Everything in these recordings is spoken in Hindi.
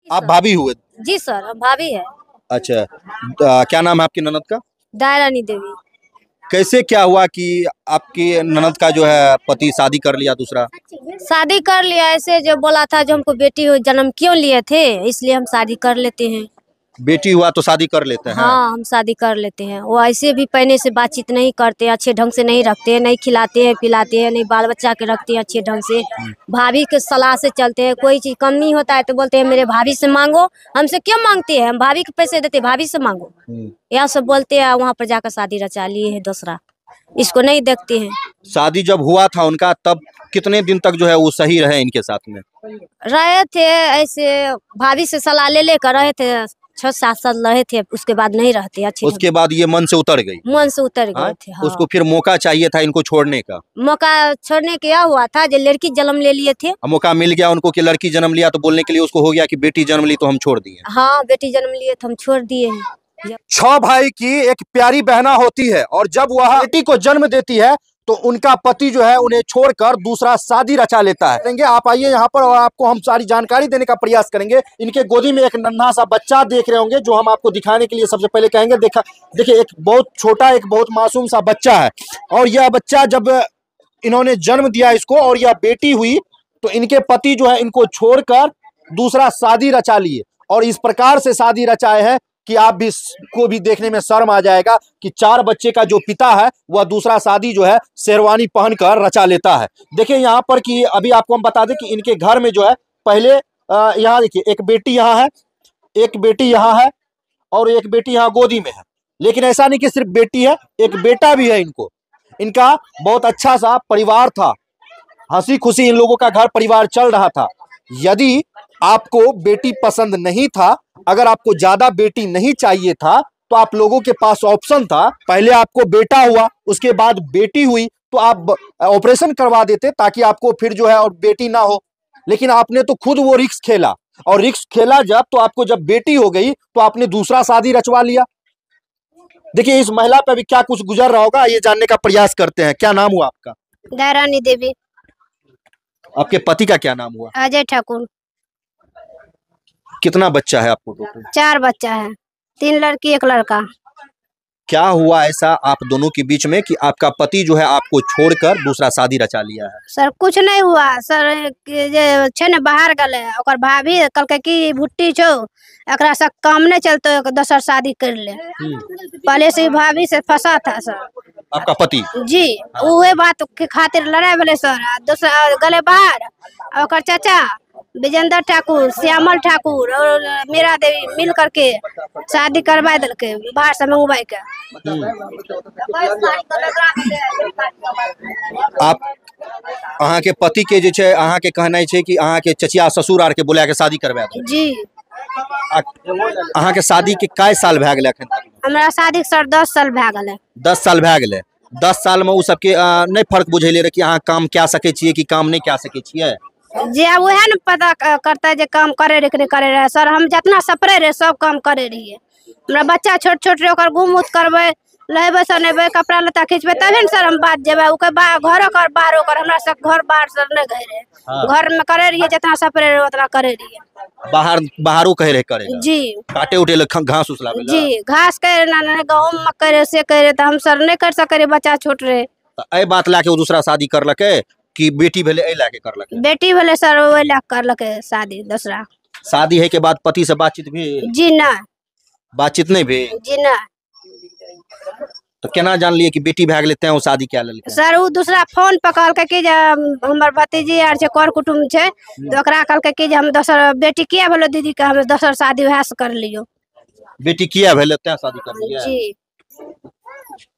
आप भाभी हुए? जी सर, हम भाभी है। अच्छा, क्या नाम है आपकी ननद का? दायरानी देवी। कैसे क्या हुआ कि आपकी ननद का जो है पति शादी कर लिया दूसरा? शादी कर लिया, ऐसे जो बोला था जो हमको बेटी हो जन्म क्यों लिए थे, इसलिए हम शादी कर लेते हैं। बेटी हुआ तो शादी कर लेते हैं? हाँ, हम शादी कर लेते हैं। वो ऐसे भी पहले से बातचीत नहीं करते, अच्छे ढंग से नहीं रखते हैं, नहीं खिलाते हैं पिलाते हैं, नहीं बाल बच्चा के रखते हैं अच्छे ढंग से। भाभी के सलाह से चलते हैं, कोई चीज कम नहीं होता है तो बोलते हैं मेरे भाभी से मांगो। हमसे क्यों मांगते हैं, हम भाभी के पैसे देते, भाभी से मांगो, यह सब बोलते हैं। वहाँ पर जाकर शादी रचा लिए है दूसरा, इसको नहीं देखते हैं। शादी जब हुआ था उनका तब कितने दिन तक जो है वो सही रहे इनके साथ में? रहे थे ऐसे, भाभी से सलाह ले लेकर रहे थे, 6-7 साल रहे थे, उसके बाद नहीं रहते अच्छे। उसके बाद ये मन से उतर गई? मन से उतर गए थे। हाँ। उसको फिर मौका चाहिए था इनको छोड़ने का? मौका छोड़ने के क्या हुआ था, जो लड़की जन्म ले लिए थे। मौका मिल गया उनको कि लड़की जन्म लिया तो बोलने के लिए उसको हो गया कि बेटी जन्म ली तो हम छोड़ दिए। हाँ, बेटी जन्म लिए तो हम छोड़ दिए हैं। 6 भाई की एक प्यारी बहना होती है और जब वह बेटी को जन्म देती है तो उनका पति जो है उन्हें छोड़कर दूसरा शादी रचा लेता है। आप आइए यहाँ पर और आपको हम सारी जानकारी देने का प्रयास करेंगे। इनके गोदी में एक नन्हा सा बच्चा देख रहे होंगे जो हम आपको दिखाने के लिए सबसे पहले कहेंगे। देखिए एक बहुत छोटा, एक बहुत मासूम सा बच्चा है और यह बच्चा जब इन्होंने जन्म दिया इसको और यह बेटी हुई तो इनके पति जो है इनको छोड़कर दूसरा शादी रचा लिए और इस प्रकार से शादी रचाए हैं कि आप भी को भी देखने में शर्म आ जाएगा कि 4 बच्चे का जो पिता है वह दूसरा शादी जो है शेरवानी पहनकर रचा लेता है। देखिए यहाँ पर कि अभी आपको हम बता दें कि इनके घर में जो है पहले यहाँ देखिए एक बेटी यहाँ है, एक बेटी यहाँ है और एक बेटी यहाँ गोदी में है। लेकिन ऐसा नहीं कि सिर्फ बेटी है, एक बेटा भी है इनको। इनका बहुत अच्छा सा परिवार था, हंसी खुशी इन लोगों का घर परिवार चल रहा था। यदि आपको बेटी पसंद नहीं था, अगर आपको ज्यादा बेटी नहीं चाहिए था तो आप लोगों के पास ऑप्शन था, पहले आपको बेटा हुआ उसके बाद बेटी हुई तो आप ऑपरेशन करवा देते ताकि आपको फिर जो है और बेटी ना हो। लेकिन आपने तो खुद वो रिस्क खेला और रिस्क खेला जब तो आपको जब बेटी हो गई तो आपने दूसरा शादी रचवा लिया। देखिए इस महिला पे भी क्या कुछ गुजर रहा होगा, ये जानने का प्रयास करते हैं। क्या नाम हुआ आपका? दायरानी देवी। आपके पति का क्या नाम हुआ? अजय ठाकुर। कितना बच्चा है आपको टोटल? 4 बच्चा है, 3 लड़की 1 लड़का। क्या हुआ ऐसा आप दोनों के बीच में कि आपका पति जो है आपको छोड़कर दूसरा शादी रचा लिया है? सर कुछ नहीं हुआ सर, छे ने बाहर गले और भाभी कल की भुट्टी छो एकरा से काम नहीं चलते दोसर शादी कर ले। पहले से भाभी से फंसा था सर आपका पति जी। उहे बात के खातिर लड़ाई भेले सर, दूसरा गले बाहर और चाचा विजेंद्र ठाकुर, श्यामल ठाकुर और मीरा देवी मिल करके शादी करवा दिल के बाहर से मंगवाई के। आप अहाँ के पति के जे छे अहाँ के कहना है कि अहाँ के चचिया ससुर आर के बुला के शादी करवा दे जी। अहाँ के शादी के काय साल भए गेल अखन? हमरा शादी सर 10 साल भए गेल। 10 साल भए गेल। 10 साल में उ सबके नहीं फर्क बुझेले रहे कि अहाँ काम क्या सके छिए कि काम नहीं क्या सके छिए? जे वह न पता करता है जे काम करे रे कि नहीं करे रहे सर। हम जितना सपरे रहे सब काम करे रहिए। हमरा बच्चा छोट छोट रहे ओकर घूम उत करबे, लेबे सनेबे, कपड़ा लत्ता खींचबे तबे न सर हम बात जेबे। ओकर घर कर बाहर ओकर हमरा सब घर बाहर सर नहीं गए रहे। घर में करे रहिए जितना सपरे रहे उतना करे रहिए। बाहरों कहे रहे करे जी। काटे उठे घास उस लावे जी, घास करे ना गहूम मक्का रे से करे त हम सर नहीं कर सके रे, बच्चा छोट रहे। ए बात लाके वो दूसरा शादी करलके कि बेटी भेले ए लाके करलके? बेटी भेले सर ओए ला करलके शादी दूसरा। शादी है के बाद पति से बातचीत भी? जी ना, बातचीत नहीं भी? जी ना। तो केना जान लिए कि बेटी भाग लेते हैं वो शादी क्या लेलके? सर वो दूसरा फोन पकड़ के कि हमर भतीजी आर छे कर कुटुम छे तो ओकरा कहल के कि हम दोसर बेटी किया भेलो दीदी के हम दोसर शादी वहां से कर लियो। बेटी किया भेले तै शादी कर लिया? जी।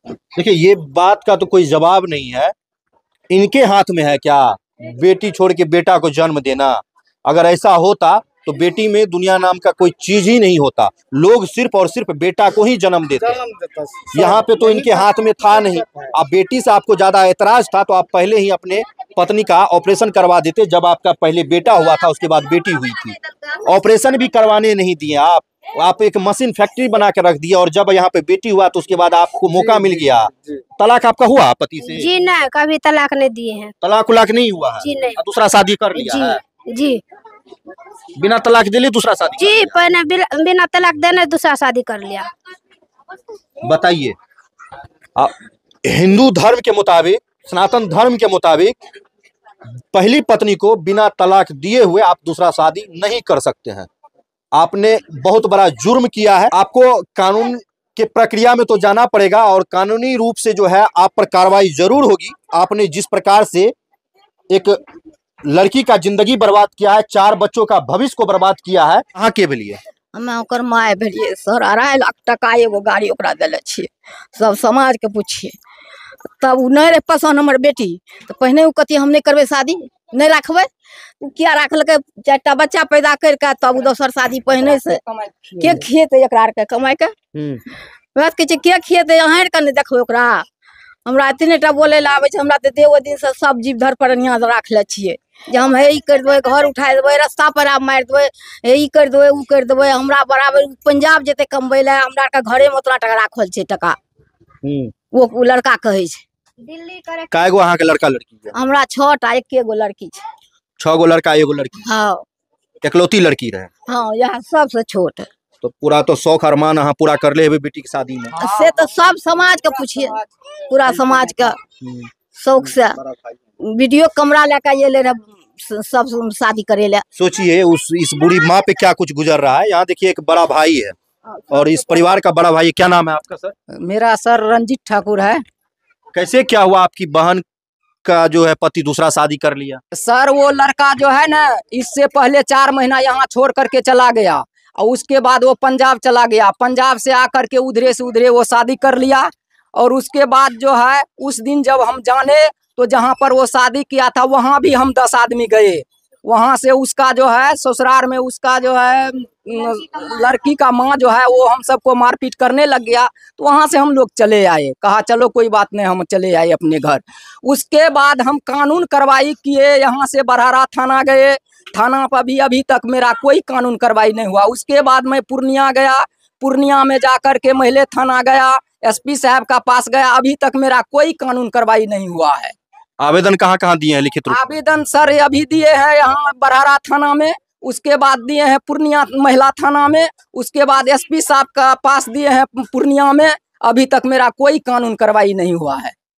देखिए ये बात का तो कोई जवाब नहीं है। इनके हाथ में है क्या बेटी छोड़ के बेटा को जन्म देना? अगर ऐसा होता तो बेटी में दुनिया नाम का कोई चीज ही नहीं होता। लोग सिर्फ और सिर्फ बेटा को ही जन्म देते। यहाँ पे तो इनके हाथ में था नहीं। अब बेटी से आपको ज्यादा ऐतराज था तो आप पहले ही अपने पत्नी का ऑपरेशन करवा देते। जब आपका पहले बेटा हुआ था उसके बाद बेटी हुई थी, ऑपरेशन भी करवाने नहीं दिए आप एक मशीन फैक्ट्री बना के रख दिया। और जब यहाँ पे बेटी हुआ तो उसके बाद आपको मौका मिल गया। तलाक आपका हुआ पति से? जी ना, कभी तलाक नहीं दिए हैं। तलाक उलाक नहीं हुआ है? जी नहीं। दूसरा शादी कर लिया है? जी। बिना तलाक दिले दूसरा शादी? जी पहले बिना तलाक देने दूसरा शादी कर लिया। बताइए, हिंदू धर्म के मुताबिक, सनातन धर्म के मुताबिक पहली पत्नी को बिना तलाक दिए हुए आप दूसरा शादी नहीं कर सकते हैं। आपने बहुत बड़ा जुर्म किया है। आपको कानून के प्रक्रिया में तो जाना पड़ेगा और कानूनी रूप से जो है आप पर कार्रवाई जरूर होगी। आपने जिस प्रकार से एक लड़की का जिंदगी बर्बाद किया है, 4 बच्चों का भविष्य को बर्बाद किया है, कहाँ के लिए? हमें ओकर माय भेलिए सर, 2.5 लाख टका एगो गाड़ी ओकरा देले छिए। सब समाज के पूछिए, तब उ नहीं रहे पसंद हमर बेटी, तो पहले उ कथी हम नहीं करबे शादी, नहीं रखबे। उ किया रखलके 4टा बच्चा पैदा करके, तब उ दोसर शादी पहले से के खिएते एकरा आर के कमाई के। बात कहे के खिएते, अहाँ के नहीं देखबे ओकरा। हमरा इतने टा बोले ला आवे छै, हमरा ते देव दिन से सब जीव धर पर यहाँ राख ले छिए जे हम हे ई कर देबे, घर उठा देबे, रास्ता पर आप मार देबे, हे ई कर देबे, उ कर देबे। हमरा बराबर पंजाब जेते कमबै ले, हमरा के घरे में उतना टका राखल छै टका। वो लड़का कहे छै दिल्ली करे। काएगो अहाँ के लड़का लड़की है? हमरा 6टा, एकेगो लड़की छै। 6 गो लड़का एगो लड़की? हाँ, एकलौती लड़की रहे? हाँ, यह सबसे छोट। तो पूरा तो शौक अरमान अहाँ पूरा कर ले हेबे बेटी की शादी में? से तो सब समाज के पूछिए, पूरा समाज का शौक से वीडियो कैमरा लेकर ये ले रहे सब शादी करे ले। सोचिए इस बूढ़ी माँ पे क्या कुछ गुजर रहा है। यहाँ देखिए एक बड़ा भाई है और इस परिवार का बड़ा भाई है। क्या नाम है आपका सर? मेरा सर रंजीत ठाकुर है। कैसे क्या हुआ आपकी बहन का जो है पति दूसरा शादी कर लिया? सर वो लड़का जो है ना, इससे पहले 4 महीना यहाँ छोड़ करके चला गया और उसके बाद वो पंजाब चला गया। पंजाब से आकर के उधरे से उधरे वो शादी कर लिया। और उसके बाद जो है उस दिन जब हम जाने तो जहाँ पर वो शादी किया था वहाँ भी हम 10 आदमी गए। वहाँ से उसका जो है ससुराल में उसका जो है लड़की का माँ जो है वो हम सबको मारपीट करने लग गया। तो वहाँ से हम लोग चले आए, कहा चलो कोई बात नहीं, हम चले आए अपने घर। उसके बाद हम कानून कार्रवाई किए, यहाँ से बरहारा थाना गए। थाना पर भी अभी तक मेरा कोई कानून कार्रवाई नहीं हुआ। उसके बाद मैं पूर्णिया गया, पूर्णिया में जाकर के महिला थाना गया, एसपी साहब का पास गया, अभी तक मेरा कोई कानून कार्रवाई नहीं हुआ है। आवेदन कहाँ कहाँ दिए हैं लिखित रूप? आवेदन सर अभी दिए हैं यहाँ बरहारा थाना में, उसके बाद दिए हैं पूर्णिया महिला थाना में, उसके बाद एसपी साहब का पास दिए हैं पूर्णिया में। अभी तक मेरा कोई कानून कार्रवाई नहीं हुआ है।